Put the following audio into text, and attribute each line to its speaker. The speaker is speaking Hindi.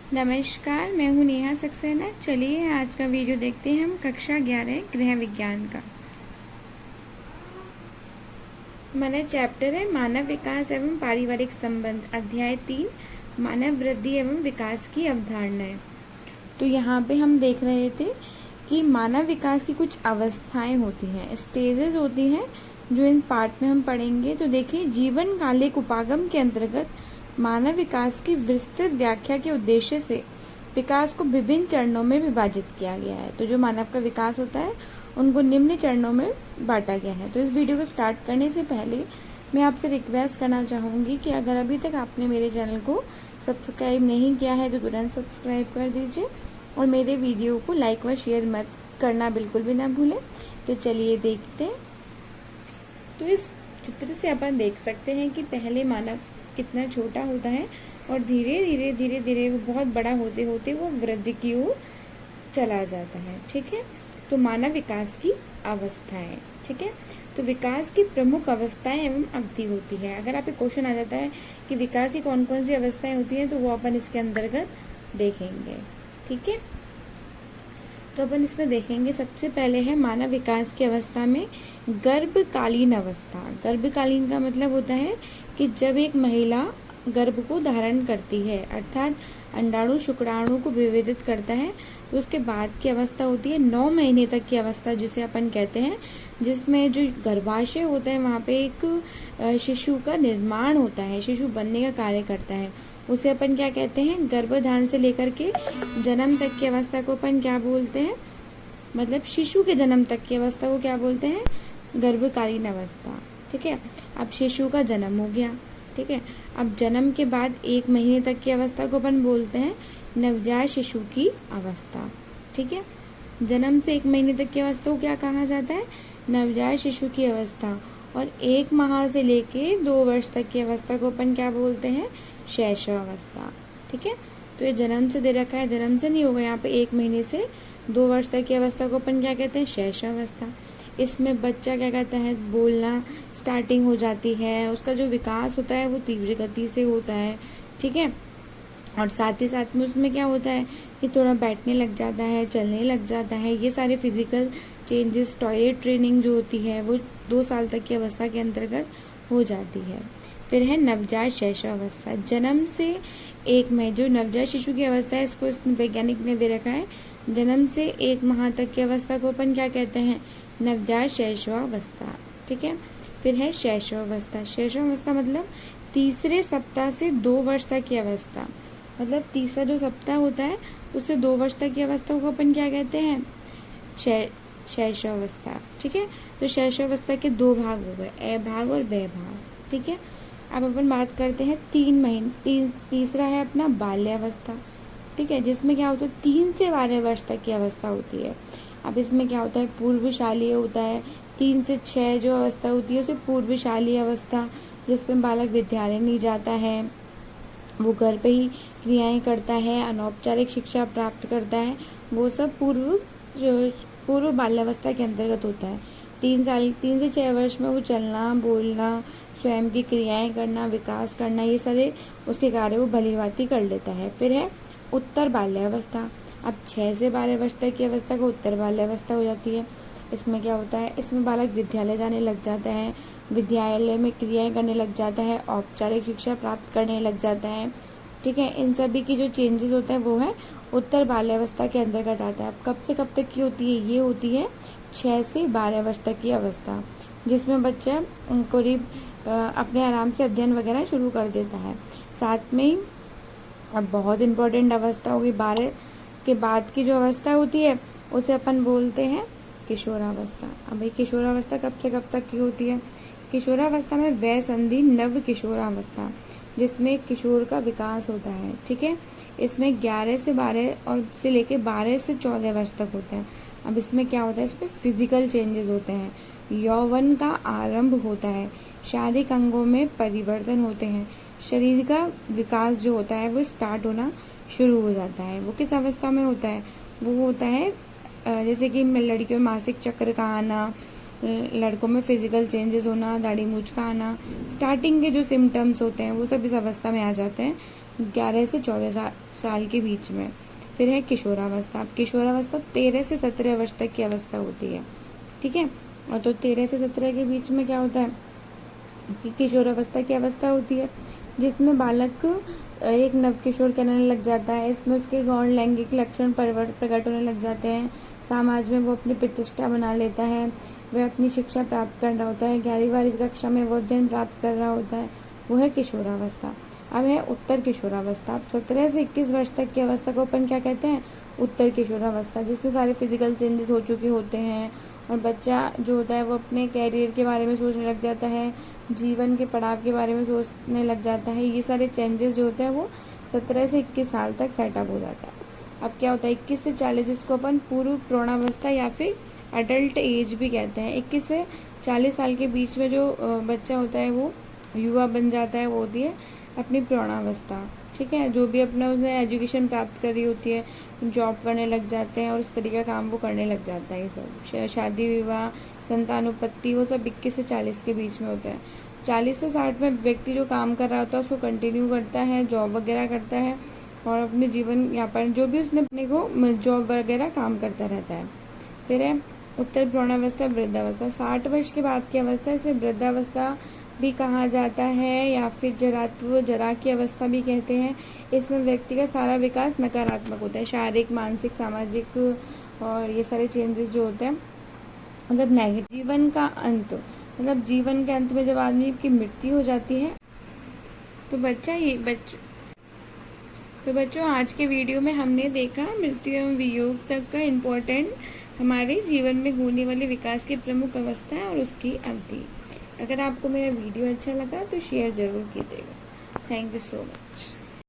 Speaker 1: नमस्कार, मैं हूँ नेहा सक्सेना। चलिए आज का वीडियो देखते हैं हम कक्षा 11 गृह विज्ञान का। हमारा चैप्टर है मानव विकास एवं पारिवारिक संबंध, अध्याय 3 मानव वृद्धि एवं विकास की अवधारणाएं। तो यहाँ पे हम देख रहे थे कि मानव विकास की कुछ अवस्थाएं होती हैं, स्टेजेस होती हैं, जो इन पार्ट में हम पढ़ेंगे। तो देखिए, जीवन कालिक उपागम के अंतर्गत मानव विकास की विस्तृत व्याख्या के उद्देश्य से विकास को विभिन्न चरणों में विभाजित किया गया है। तो जो मानव का विकास होता है उनको निम्न चरणों में बांटा गया है। तो इस वीडियो को स्टार्ट करने से पहले मैं आपसे रिक्वेस्ट करना चाहूंगी कि अगर अभी तक आपने मेरे चैनल को सब्सक्राइब नहीं किया है तो तुरंत सब्सक्राइब कर दीजिए और मेरे वीडियो को लाइक व शेयर मत करना बिल्कुल भी ना भूलें। तो चलिए देखते हैं। तो इस चित्र से अपन देख सकते हैं कि पहले मानव कितना छोटा होता है और धीरे धीरे वो बहुत बड़ा होते होते वो वृद्धि की ओर चला जाता है। ठीक है, तो मानव विकास की अवस्थाएं। ठीक है, तो विकास की प्रमुख अवस्थाएं एवं अवधि होती है। अगर आप एक क्वेश्चन आ जाता है कि विकास की कौन कौन सी अवस्थाएं होती हैं, तो वो अपन इसके अंतर्गत देखेंगे। ठीक है, तो अपन इसमें देखेंगे। सबसे पहले है मानव विकास की अवस्था में गर्भकालीन अवस्था। गर्भकालीन का मतलब होता है कि जब एक महिला गर्भ को धारण करती है, अर्थात अंडाणु शुक्राणु को विभेदित करता है, तो उसके बाद की अवस्था होती है 9 महीने तक की अवस्था, जिसे अपन कहते हैं, जिसमें जो गर्भाशय होता है वहाँ पे एक शिशु का निर्माण होता है, शिशु बनने का कार्य करता है। उसे अपन क्या कहते हैं? गर्भधान से लेकर के जन्म तक की अवस्था को अपन क्या बोलते हैं? मतलब शिशु के जन्म तक की अवस्था को क्या बोलते हैं? गर्भकालीन अवस्था। ठीक है, अब शिशु का जन्म हो गया। ठीक है, अब जन्म के बाद 1 महीने तक की अवस्था को अपन बोलते हैं नवजात शिशु की अवस्था। ठीक है, जन्म से 1 महीने तक की अवस्था को क्या कहा जाता है? नवजात शिशु की अवस्था। और 1 माह से लेके 2 वर्ष तक की अवस्था को अपन क्या बोलते हैं? शैशवावस्था। ठीक है, तो ये जन्म से दे रखा है, जन्म से नहीं होगा यहाँ पे। 1 महीने से 2 वर्ष तक की अवस्था को अपन क्या कहते हैं? शैशवावस्था। इसमें बच्चा क्या कहता है? बोलना स्टार्टिंग हो जाती है, उसका जो विकास होता है वो तीव्र गति से होता है। ठीक है, और साथ ही साथ में उसमें क्या होता है कि थोड़ा बैठने लग जाता है, चलने लग जाता है। ये सारे फिजिकल चेंजेस, टॉयलेट ट्रेनिंग जो होती है वो 2 साल तक की अवस्था के अंतर्गत हो जाती है। फिर है नवजात शैशवावस्था। जन्म से 1 महीने, जो नवजात शिशु की अवस्था है, इसको इस वैज्ञानिक ने दे रखा है, जन्म से 1 माह तक की अवस्था को अपन क्या कहते हैं? नवजात शैशवावस्था। ठीक है, फिर है शैशवावस्था। शैशवावस्था मतलब तीसरे सप्ताह से 2 वर्ष तक की अवस्था। मतलब तीसरा जो सप्ताह होता है उससे 2 वर्ष तक की अवस्था को अपन क्या कहते हैं? शैशवावस्था। ठीक है, तो शैशवावस्था के 2 भाग हो गए, ए भाग और ब भाग। ठीक है, अब अपन बात करते हैं 3 महीने। तीसरा है अपना बाल्यावस्था। ठीक है, जिसमें क्या होता है? 3 से 12 वर्ष तक की अवस्था होती है। अब इसमें क्या होता है? पूर्वशालीय होता है। 3 से 6 जो अवस्था होती है उसे पूर्वशालीय अवस्था, जिसमें बालक विद्यालय नहीं जाता है, वो घर पे ही क्रियाएं करता है, अनौपचारिक शिक्षा प्राप्त करता है, वो सब पूर्व बाल्यावस्था के अंतर्गत होता है। 3 से 6 वर्ष में वो चलना, बोलना, स्वयं की क्रियाएं करना, विकास करना, ये सारे उसके कार्य वो भलीभांति कर लेता है। फिर है उत्तर बाल्यावस्था। अब 6 से 12 वर्ष तक की अवस्था को उत्तर बाल्यावस्था हो जाती है। इसमें क्या होता है? इसमें बालक विद्यालय जाने लग जाता है, विद्यालय में क्रियाएं करने लग जाता है, औपचारिक शिक्षा प्राप्त करने लग जाता है। ठीक है, इन सभी की जो चेंजेस होते हैं वो है उत्तर बाल्यावस्था के अंतर्गत आता है। अब कब से कब तक की होती है? ये होती है 6 से 12 वर्ष तक की अवस्था, जिसमें बच्चा करीब अपने आराम से अध्ययन वगैरह शुरू कर देता है। साथ में ही अब बहुत इम्पोर्टेंट अवस्था होगी, 12 के बाद की जो अवस्था होती है उसे अपन बोलते हैं किशोरावस्था। अब भाई किशोरावस्था कब से कब तक की होती है? किशोरावस्था में वय संधि नव किशोरावस्था, जिसमें किशोर का विकास होता है। ठीक है, इसमें 11 से 12 और से लेके 12 से 14 वर्ष तक होता है। अब इसमें क्या होता है? इसमें फिजिकल चेंजेस होते हैं, यौवन का आरंभ होता है, शारीरिक अंगों में परिवर्तन होते हैं, शरीर का विकास जो होता है वो स्टार्ट होना शुरू हो जाता है। वो किस अवस्था में होता है? वो होता है जैसे कि लड़कियों में मासिक चक्र का आना, लड़कों में फिजिकल चेंजेस होना, दाढ़ी मूंछ का आना, स्टार्टिंग के जो सिम्टम्स होते हैं वो सब इस अवस्था में आ जाते हैं। 11 से 14 साल के बीच में। फिर है किशोरावस्था। अब किशोरावस्था 13 से 17 वर्ष तक की अवस्था होती है, ठीक है। और तो 13 से 17 के बीच में क्या होता है कि किशोरावस्था की अवस्था होती है, जिसमें बालक एक नवकिशोर कहलाने लग जाता है। इसमें उसके गौण लैंगिक लक्षण प्रकट होने लग जाते हैं। समाज में वो अपनी प्रतिष्ठा बना लेता है। वह अपनी शिक्षा प्राप्त कर रहा होता है। 11वीं कक्षा में वो अध्ययन प्राप्त कर रहा होता है। वो है किशोरावस्था। अब है उत्तर किशोरावस्था। अब 17 से 21 वर्ष तक की अवस्था को अपन क्या कहते हैं? उत्तर किशोरावस्था, जिसमें सारे फिजिकल चेंजेस हो चुके होते हैं और बच्चा जो होता है वो अपने कैरियर के बारे में सोचने लग जाता है, जीवन के पड़ाव के बारे में सोचने लग जाता है। ये सारे चेंजेस जो होते हैं वो 17 से 21 साल तक सेटअप हो जाता है। अब क्या होता है 21 से 40, इसको अपन पूर्व प्रौढ़ावस्था या फिर अडल्ट एज भी कहते हैं। 21 से 40 साल के बीच में जो बच्चा होता है वो युवा बन जाता है, वो होती है अपनी प्रौढ़ावस्था, ठीक है। जो भी अपना उसने एजुकेशन प्राप्त करी होती है, जॉब करने लग जाते हैं और इस तरीके का काम वो करने लग जाता है। ये सब शादी विवाह संतानोत्पत्ति वो सब 21 से 40 के बीच में होता है। 40 से 60 में व्यक्ति जो काम कर रहा होता है उसको कंटिन्यू करता है, जॉब वगैरह करता है और अपने जीवन यापन जो भी उसने अपने को जॉब वगैरह काम करता रहता है। फिर है उत्तर प्रौढ़ावस्था वृद्धावस्था। 60 वर्ष के बाद की अवस्था, इसे वृद्धावस्था भी कहा जाता है या फिर जरात्व जरा की अवस्था भी कहते हैं। इसमें व्यक्ति का सारा विकास नकारात्मक होता है, शारीरिक मानसिक सामाजिक और ये सारे चेंजेस जो होते हैं मतलब नेगेटिव। जीवन का अंत, मतलब जीवन के अंत में जब आदमी की मृत्यु हो जाती है तो बच्चों आज के वीडियो में हमने देखा मृत्यु एवं वियोग तक का इम्पोर्टेंट हमारे जीवन में होने वाले विकास की प्रमुख अवस्था है और उसकी अवधि। अगर आपको मेरा वीडियो अच्छा लगा तो शेयर जरूर कीजिएगा। Thank you so much.